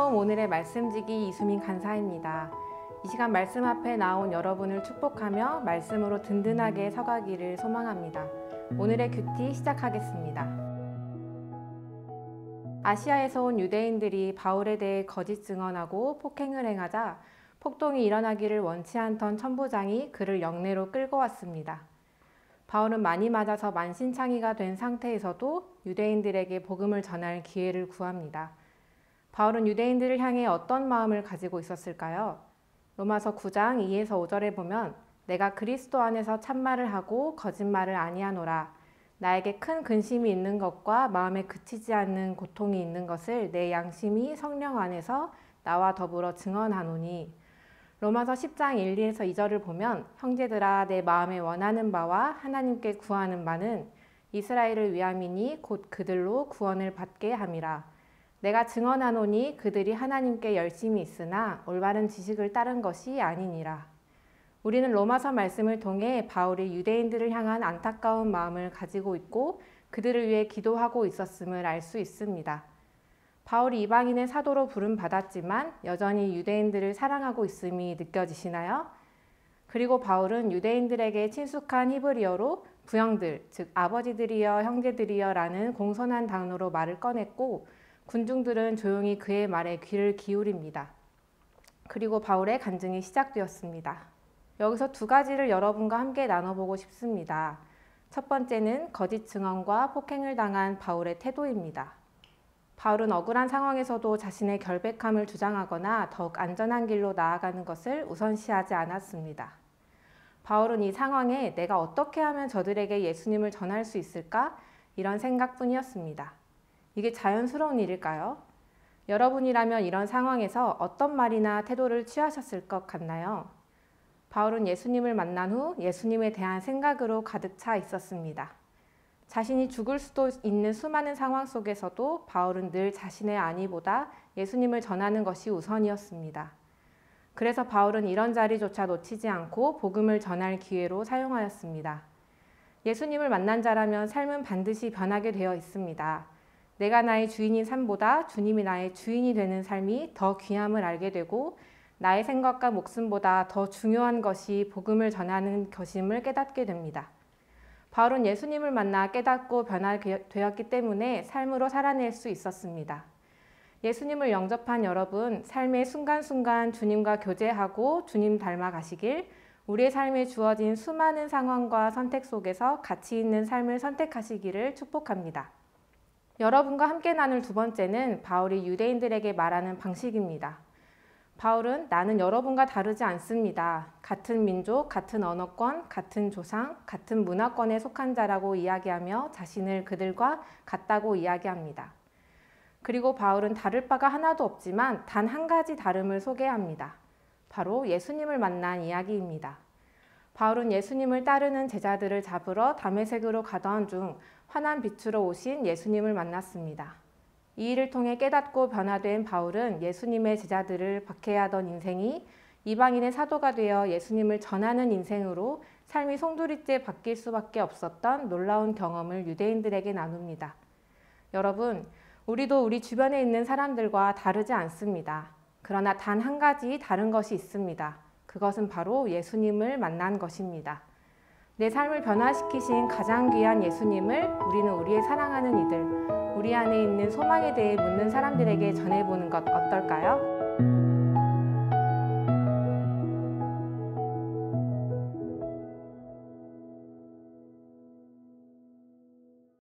샬롬, 오늘의 말씀지기 이수민 간사입니다. 이 시간 말씀 앞에 나온 여러분을 축복하며 말씀으로 든든하게 서가기를 소망합니다. 오늘의 큐티 시작하겠습니다. 아시아에서 온 유대인들이 바울에 대해 거짓 증언하고 폭행을 행하자 폭동이 일어나기를 원치 않던 천부장이 그를 영내로 끌고 왔습니다. 바울은 많이 맞아서 만신창이가 된 상태에서도 유대인들에게 복음을 전할 기회를 구합니다. 바울은 유대인들을 향해 어떤 마음을 가지고 있었을까요? 로마서 9장 2에서 5절에 보면 내가 그리스도 안에서 참말을 하고 거짓말을 아니하노라. 나에게 큰 근심이 있는 것과 마음에 그치지 않는 고통이 있는 것을 내 양심이 성령 안에서 나와 더불어 증언하노니. 로마서 10장 1, 2에서 2절을 보면 형제들아 내 마음에 원하는 바와 하나님께 구하는 바는 이스라엘을 위함이니 곧 그들로 구원을 받게 함이라. 내가 증언하노니 그들이 하나님께 열심히 있으나 올바른 지식을 따른 것이 아니니라. 우리는 로마서 말씀을 통해 바울이 유대인들을 향한 안타까운 마음을 가지고 있고 그들을 위해 기도하고 있었음을 알 수 있습니다. 바울이 이방인의 사도로 부름받았지만 여전히 유대인들을 사랑하고 있음이 느껴지시나요? 그리고 바울은 유대인들에게 친숙한 히브리어로 부형들, 즉 아버지들이여 형제들이여 라는 공손한 단어로 말을 꺼냈고 군중들은 조용히 그의 말에 귀를 기울입니다. 그리고 바울의 간증이 시작되었습니다. 여기서 두 가지를 여러분과 함께 나눠보고 싶습니다. 첫 번째는 거짓 증언과 폭행을 당한 바울의 태도입니다. 바울은 억울한 상황에서도 자신의 결백함을 주장하거나 더욱 안전한 길로 나아가는 것을 우선시하지 않았습니다. 바울은 이 상황에 내가 어떻게 하면 저들에게 예수님을 전할 수 있을까? 이런 생각뿐이었습니다. 이게 자연스러운 일일까요? 여러분이라면 이런 상황에서 어떤 말이나 태도를 취하셨을 것 같나요? 바울은 예수님을 만난 후 예수님에 대한 생각으로 가득 차 있었습니다. 자신이 죽을 수도 있는 수많은 상황 속에서도 바울은 늘 자신의 안위보다 예수님을 전하는 것이 우선이었습니다. 그래서 바울은 이런 자리조차 놓치지 않고 복음을 전할 기회로 사용하였습니다. 예수님을 만난 자라면 삶은 반드시 변하게 되어 있습니다. 내가 나의 주인인 삶보다 주님이 나의 주인이 되는 삶이 더 귀함을 알게 되고 나의 생각과 목숨보다 더 중요한 것이 복음을 전하는 것임을 깨닫게 됩니다. 바울은 예수님을 만나 깨닫고 변하게 되었기 때문에 삶으로 살아낼 수 있었습니다. 예수님을 영접한 여러분, 삶의 순간순간 주님과 교제하고 주님 닮아가시길, 우리의 삶에 주어진 수많은 상황과 선택 속에서 가치 있는 삶을 선택하시기를 축복합니다. 여러분과 함께 나눌 두 번째는 바울이 유대인들에게 말하는 방식입니다. 바울은 나는 여러분과 다르지 않습니다. 같은 민족, 같은 언어권, 같은 조상, 같은 문화권에 속한 자라고 이야기하며 자신을 그들과 같다고 이야기합니다. 그리고 바울은 다를 바가 하나도 없지만 단 한 가지 다름을 소개합니다. 바로 예수님을 만난 이야기입니다. 바울은 예수님을 따르는 제자들을 잡으러 다메섹으로 가던 중 환한 빛으로 오신 예수님을 만났습니다. 이 일을 통해 깨닫고 변화된 바울은 예수님의 제자들을 박해하던 인생이 이방인의 사도가 되어 예수님을 전하는 인생으로 삶이 송두리째 바뀔 수밖에 없었던 놀라운 경험을 유대인들에게 나눕니다. 여러분, 우리도 우리 주변에 있는 사람들과 다르지 않습니다. 그러나 단 한 가지 다른 것이 있습니다. 그것은 바로 예수님을 만난 것입니다. 내 삶을 변화시키신 가장 귀한 예수님을 우리는 우리의 사랑하는 이들, 우리 안에 있는 소망에 대해 묻는 사람들에게 전해보는 것 어떨까요?